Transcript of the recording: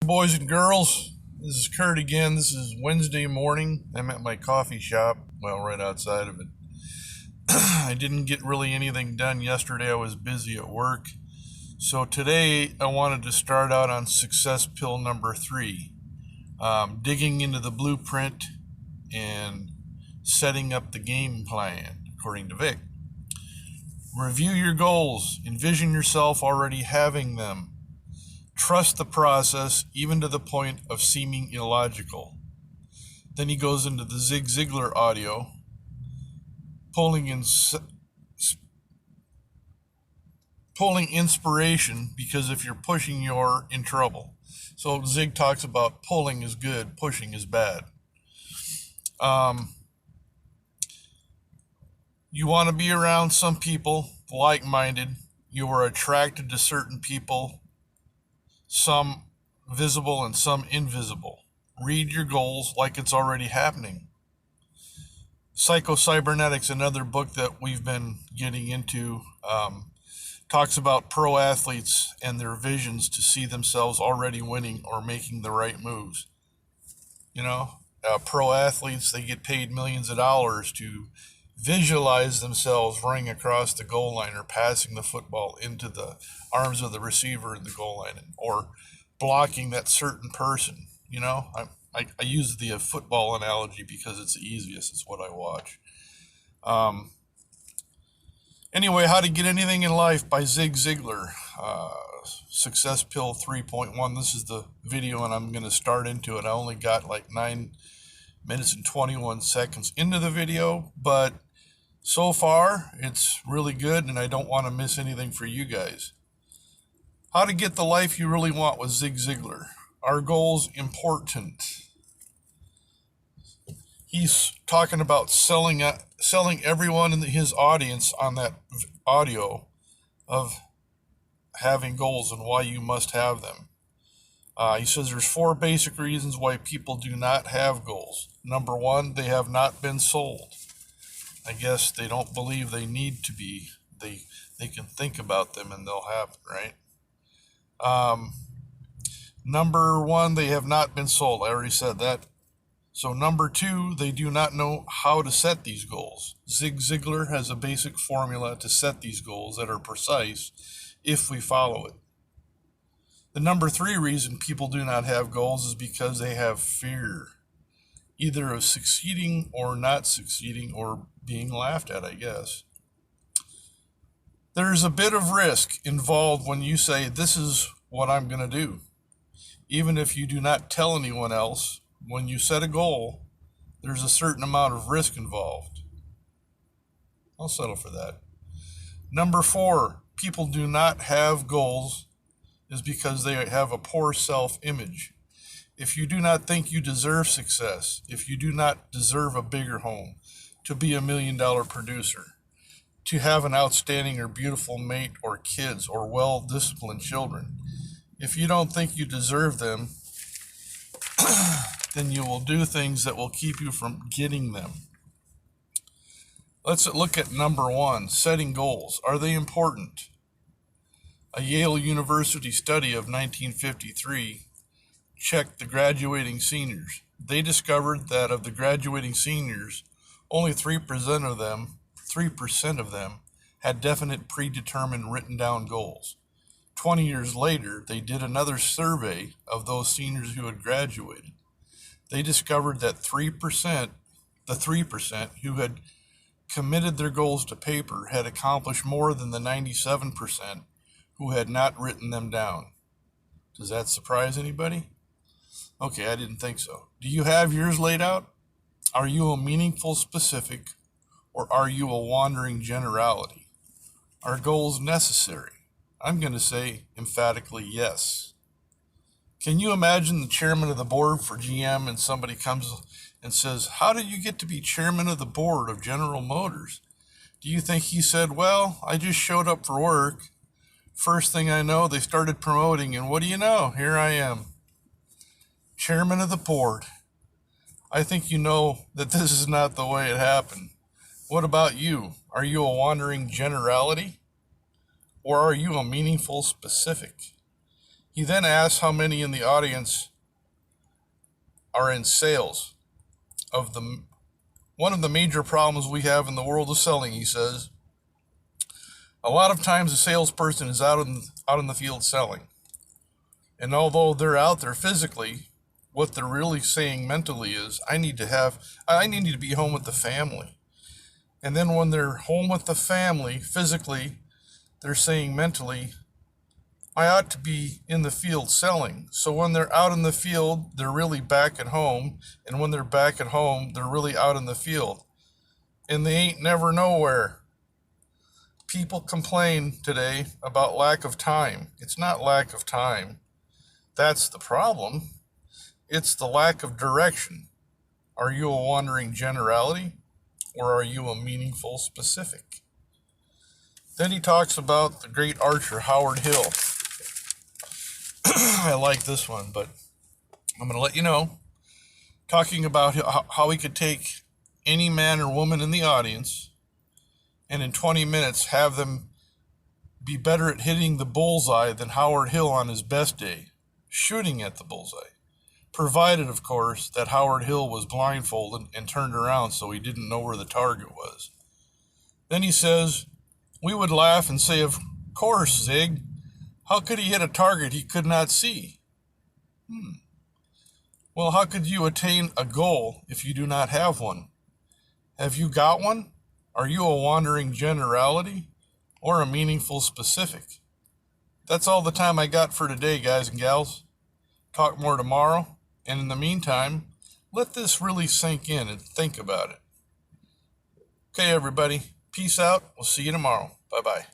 Boys and girls, this is Kurt again. This is Wednesday morning. I'm at my coffee shop, well, right outside of it. I didn't get really anything done yesterday. I was busy at work. So today I wanted to start out on success pill number 3, digging into the blueprint and setting up the game plan, according to Vic. Review your goals. Envision yourself already having them. Trust the process, even to the point of seeming illogical. Then he goes into the Zig Ziglar audio, pulling inspiration, because if you're pushing, you're in trouble. So Zig talks about pulling is good, pushing is bad. You want to be around some people, like-minded. You are attracted to certain people, some visible and some invisible. Read your goals like it's already happening. Psycho-Cybernetics, another book that we've been getting into, talks about pro athletes and their visions to see themselves already winning or making the right moves. Pro athletes, they get paid millions of dollars to visualize themselves running across the goal line or passing the football into the arms of the receiver in the goal line, or blocking that certain person. I use the football analogy because it's the easiest. It's what I watch. Anyway, How to Get Anything in Life by Zig Ziglar. Success Pill 3.1. This is the video, and I'm going to start into it. I only got like 9 minutes and 21 seconds into the video, but so far it's really good, and I don't want to miss anything for you guys. How to Get the Life You Really Want with Zig Ziglar. Are goals important? He's talking about selling everyone in his audience on that audio of having goals and why you must have them. He says there's 4 basic reasons why people do not have goals. Number 1, they have not been sold. I guess they don't believe they need to be. They can think about them and they'll happen, right? Number 1, they have not been sold. I already said that. So number 2, they do not know how to set these goals. Zig Ziglar has a basic formula to set these goals that are precise if we follow it. The number 3 reason people do not have goals is because they have fear, either of succeeding or not succeeding or being laughed at, I guess. There's a bit of risk involved when you say, this is what I'm going to do. Even if you do not tell anyone else, when you set a goal, there's a certain amount of risk involved. I'll settle for that. Number 4, people do not have goals is because they have a poor self-image. If you do not think you deserve success, if you do not deserve a bigger home, to be $1 million producer, to have an outstanding or beautiful mate or kids or well-disciplined children, if you don't think you deserve them, then you will do things that will keep you from getting them. Let's look at number 1, setting goals. Are they important? A Yale University study of 1953 checked the graduating seniors. They discovered that of the graduating seniors, only 3% of them had definite predetermined written down goals. 20 years later, they did another survey of those seniors who had graduated. They discovered that the 3% who had committed their goals to paper had accomplished more than the 97% who had not written them down. Does that surprise anybody? Okay, I didn't think so. Do you have yours laid out? Are you a meaningful specific, or are you a wandering generality? Are goals necessary? I'm going to say emphatically yes. Can you imagine the chairman of the board for GM and somebody comes and says, how did you get to be chairman of the board of General Motors? Do you think he said, well, I just showed up for work. First thing I know, they started promoting, and what do you know? Here I am, chairman of the board. I think you know that this is not the way it happened. What about you? Are you a wandering generality? Or are you a meaningful specific? He then asks how many in the audience are in sales. One of the major problems we have in the world of selling, he says, a lot of times a salesperson is out in the field selling. And although they're out there physically, what they're really saying mentally is, I need to be home with the family. And then when they're home with the family, physically, they're saying mentally, I ought to be in the field selling. So when they're out in the field, they're really back at home. And when they're back at home, they're really out in the field. And they ain't never nowhere. People complain today about lack of time. It's not lack of time. That's the problem. It's the lack of direction. Are you a wandering generality, or are you a meaningful specific? Then he talks about the great archer Howard Hill. I like this one, but I'm going to let you know. Talking about how he could take any man or woman in the audience and in 20 minutes have them be better at hitting the bullseye than Howard Hill on his best day, shooting at the bullseye. Provided, of course, that Howard Hill was blindfolded and turned around so he didn't know where the target was. Then he says, we would laugh and say, of course, Zig, how could he hit a target he could not see? Well, how could you attain a goal if you do not have one? Have you got one? Are you a wandering generality or a meaningful specific? That's all the time I got for today, guys and gals. Talk more tomorrow. And in the meantime, let this really sink in and think about it. Okay, everybody. Peace out. We'll see you tomorrow. Bye-bye.